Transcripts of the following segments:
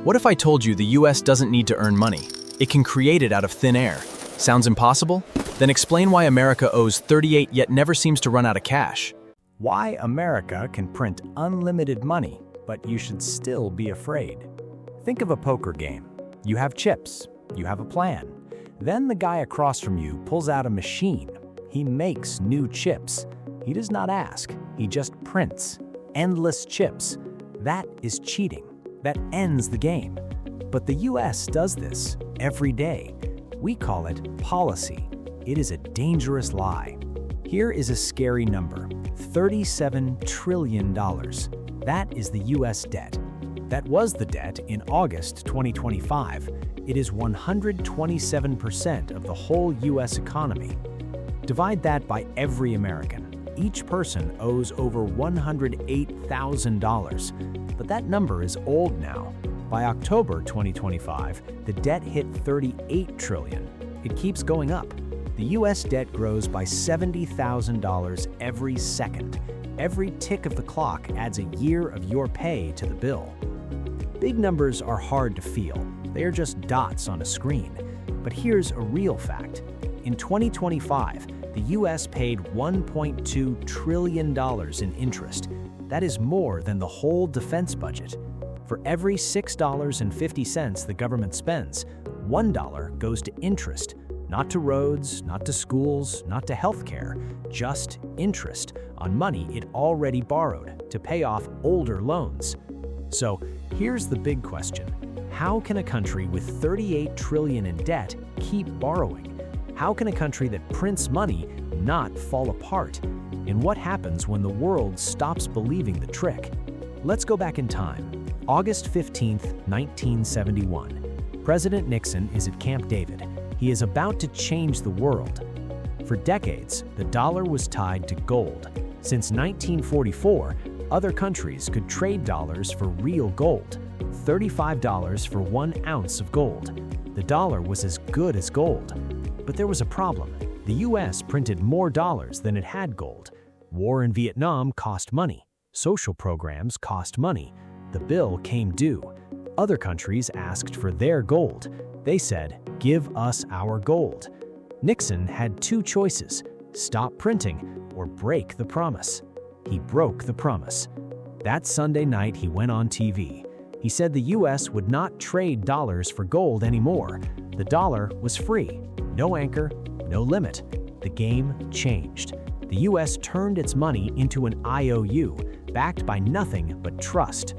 What if I told you the US doesn't need to earn money? It can create it out of thin air. Sounds impossible? Then explain why America owes 38 yet never seems to run out of cash. Why America can print unlimited money, but you should still be afraid. Think of a poker game. You have chips, you have a plan. Then the guy across from you pulls out a machine. He makes new chips. He does not ask, he just prints endless chips. That is cheating. That ends the game. But the US does this every day. We call it policy. It is a dangerous lie. Here is a scary number, $37 trillion. That is the US debt. That was the debt in August 2025. It is 127% of the whole US economy. Divide that by every American. Each person owes over $108,000. But that number is old now. By October 2025, the debt hit $38 trillion. It keeps going up. The US debt grows by $70,000 every second. Every tick of the clock adds a year of your pay to the bill. Big numbers are hard to feel. They are just dots on a screen. But here's a real fact. In 2025, the US paid $1.2 trillion in interest. That is more than the whole defense budget. For every $6.50 the government spends, $1 goes to interest, not to roads, not to schools, not to healthcare, just interest on money it already borrowed to pay off older loans. So here's the big question. How can a country with $38 trillion in debt keep borrowing? How can a country that prints money not fall apart? And what happens when the world stops believing the trick? Let's go back in time. August 15, 1971. President Nixon is at Camp David. He is about to change the world. For decades, the dollar was tied to gold. Since 1944, other countries could trade dollars for real gold, $35 for 1 ounce of gold. The dollar was as good as gold. But there was a problem. The US printed more dollars than it had gold. War in Vietnam cost money. Social programs cost money. The bill came due. Other countries asked for their gold. They said, "Give us our gold." Nixon had two choices: stop printing or break the promise. He broke the promise. That Sunday night, he went on TV. He said the US would not trade dollars for gold anymore. The dollar was free. No anchor, no limit. The game changed. The US turned its money into an IOU, backed by nothing but trust.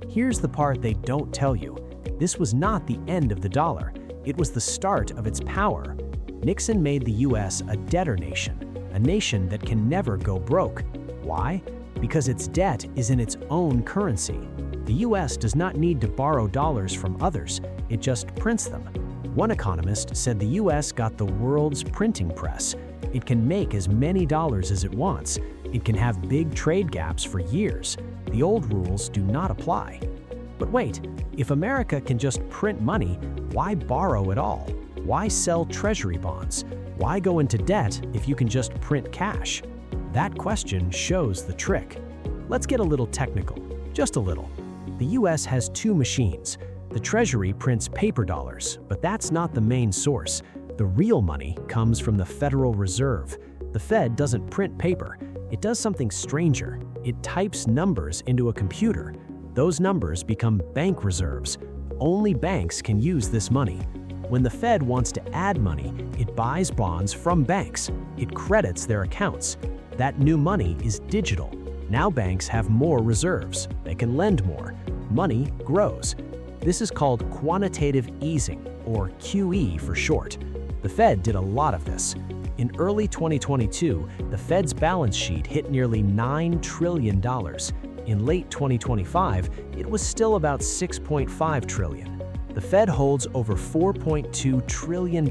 Here's the part they don't tell you. This was not the end of the dollar. It was the start of its power. Nixon made the US a debtor nation, a nation that can never go broke. Why? Because its debt is in its own currency. The US does not need to borrow dollars from others. It just prints them. One economist said the US got the world's printing press. It can make as many dollars as it wants. It can have big trade gaps for years. The old rules do not apply. But wait, if America can just print money, why borrow at all? Why sell treasury bonds? Why go into debt if you can just print cash? That question shows the trick. Let's get a little technical, just a little. The US has two machines. The Treasury prints paper dollars, but that's not the main source. The real money comes from the Federal Reserve. The Fed doesn't print paper. It does something stranger. It types numbers into a computer. Those numbers become bank reserves. Only banks can use this money. When the Fed wants to add money, it buys bonds from banks. It credits their accounts. That new money is digital. Now banks have more reserves. They can lend more. Money grows. This is called quantitative easing, or QE for short. The Fed did a lot of this. In early 2022, the Fed's balance sheet hit nearly $9 trillion. In late 2025, it was still about $6.5 trillion. The Fed holds over $4.2 trillion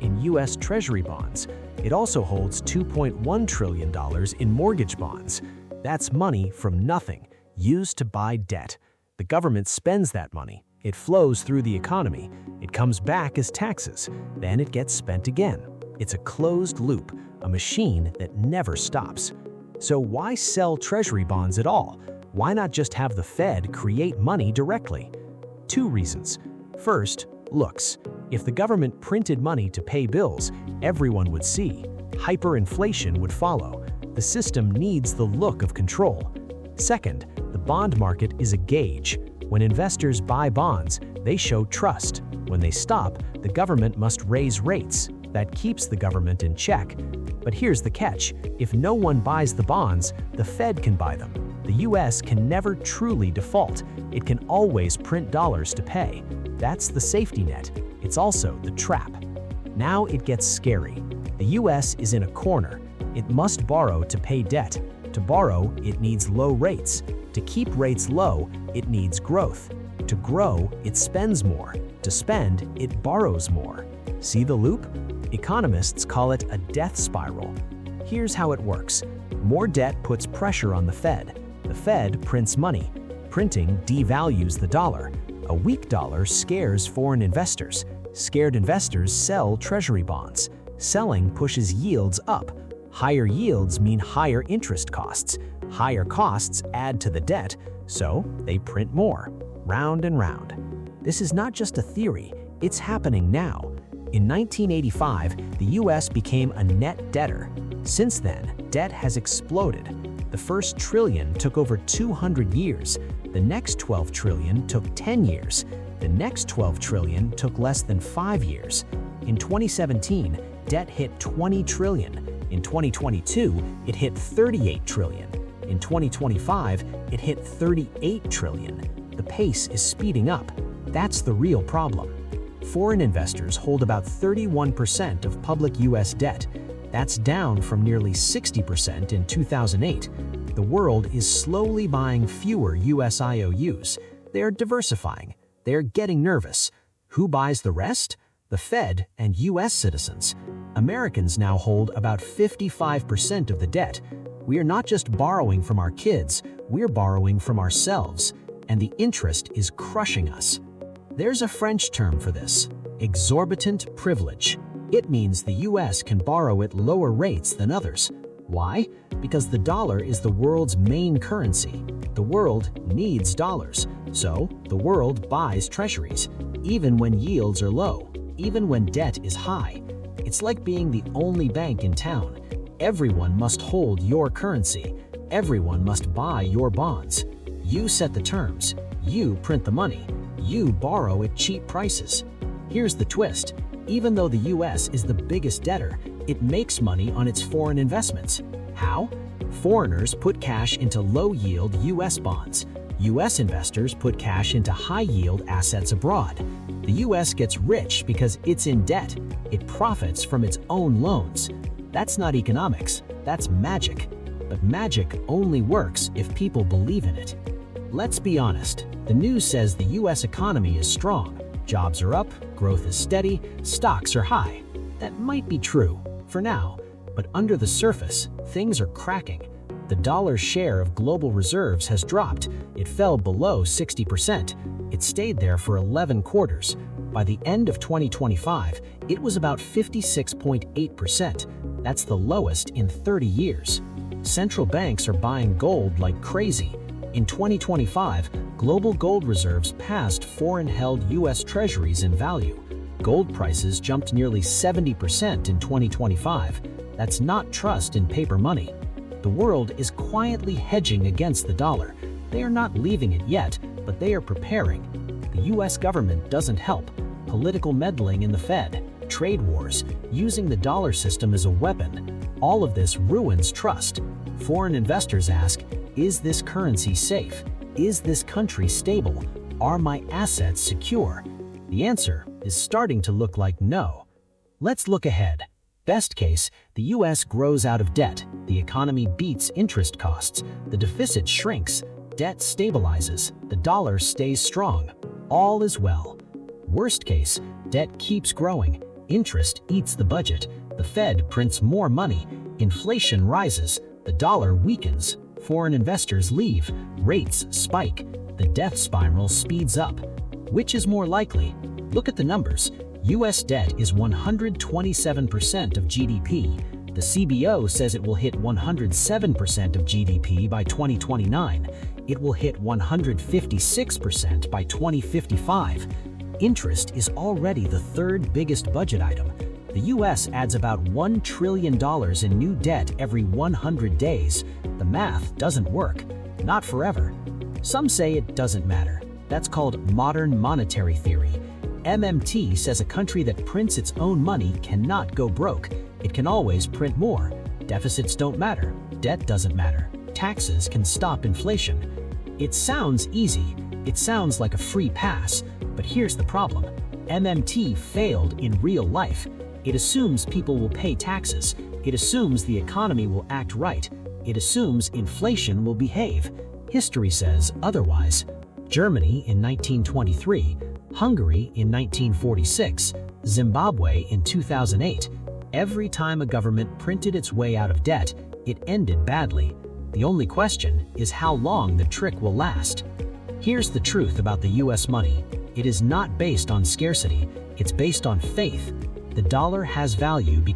in US Treasury bonds. It also holds $2.1 trillion in mortgage bonds. That's money from nothing, used to buy debt. The government spends that money. It flows through the economy. It comes back as taxes. Then it gets spent again. It's a closed loop, a machine that never stops. So why sell treasury bonds at all? Why not just have the Fed create money directly? Two reasons. First, looks. If the government printed money to pay bills, everyone would see. Hyperinflation would follow. The system needs the look of control. Second, the bond market is a gauge. When investors buy bonds, they show trust. When they stop, the government must raise rates. That keeps the government in check. But here's the catch. If no one buys the bonds, the Fed can buy them. The US can never truly default. It can always print dollars to pay. That's the safety net. It's also the trap. Now it gets scary. The US is in a corner. It must borrow to pay debt. To borrow, it needs low rates. To keep rates low, it needs growth. To grow, it spends more. To spend, it borrows more. See the loop? Economists call it a death spiral. Here's how it works. More debt puts pressure on the Fed. The Fed prints money. Printing devalues the dollar. A weak dollar scares foreign investors. Scared investors sell treasury bonds. Selling pushes yields up. Higher yields mean higher interest costs. Higher costs add to the debt, so they print more. Round and round. This is not just a theory, it's happening now. In 1985, the US became a net debtor. Since then, debt has exploded. The first trillion took over 200 years. The next 12 trillion took 10 years. The next 12 trillion took less than 5 years. In 2017, debt hit 20 trillion. In 2022, it hit 38 trillion. In 2025, it hit 38 trillion. The pace is speeding up. That's the real problem. Foreign investors hold about 31% of public US debt. That's down from nearly 60% in 2008. The world is slowly buying fewer US IOUs. They're diversifying. They're getting nervous. Who buys the rest? The Fed and US citizens. Americans now hold about 55% of the debt. We are not just borrowing from our kids, we're borrowing from ourselves, and the interest is crushing us. There's a French term for this: exorbitant privilege. It means the US can borrow at lower rates than others. Why? Because the dollar is the world's main currency. The world needs dollars, so the world buys treasuries, even when yields are low, even when debt is high. It's like being the only bank in town. Everyone must hold your currency. Everyone must buy your bonds. You set the terms. You print the money. You borrow at cheap prices. Here's the twist. Even though the US is the biggest debtor, it makes money on its foreign investments. How? Foreigners put cash into low-yield US bonds. US investors put cash into high-yield assets abroad. The US gets rich because it's in debt. It profits from its own loans. That's not economics, that's magic. But magic only works if people believe in it. Let's be honest, the news says the US economy is strong. Jobs are up, growth is steady, stocks are high. That might be true, for now, but under the surface, things are cracking. The dollar's share of global reserves has dropped. It fell below 60%. It stayed there for 11 quarters. By the end of 2025, it was about 56.8%. That's the lowest in 30 years. Central banks are buying gold like crazy. In 2025, global gold reserves passed foreign-held US treasuries in value. Gold prices jumped nearly 70% in 2025. That's not trust in paper money. The world is quietly hedging against the dollar. They are not leaving it yet, but they are preparing. The US government doesn't help. Political meddling in the Fed, trade wars, using the dollar system as a weapon. All of this ruins trust. Foreign investors ask, is this currency safe? Is this country stable? Are my assets secure? The answer is starting to look like no. Let's look ahead. Best case, the US grows out of debt, the economy beats interest costs, the deficit shrinks, debt stabilizes, the dollar stays strong. All is well. Worst case, debt keeps growing, interest eats the budget, the Fed prints more money, inflation rises, the dollar weakens, foreign investors leave, rates spike, the death spiral speeds up. Which is more likely? Look at the numbers. US debt is 127% of GDP. The CBO says it will hit 107% of GDP by 2029. It will hit 156% by 2055. Interest is already the third biggest budget item. The US adds about $1 trillion in new debt every 100 days. The math doesn't work. Not forever. Some say it doesn't matter. That's called modern monetary theory. MMT says a country that prints its own money cannot go broke. It can always print more. Deficits don't matter. Debt doesn't matter. Taxes can stop inflation. It sounds easy. It sounds like a free pass. But here's the problem. MMT failed in real life. It assumes people will pay taxes. It assumes the economy will act right. It assumes inflation will behave. History says otherwise. Germany in 1923, Hungary in 1946, Zimbabwe in 2008. Every time a government printed its way out of debt, it ended badly. The only question is how long the trick will last. Here's the truth about the US money. It is not based on scarcity, it's based on faith. The dollar has value because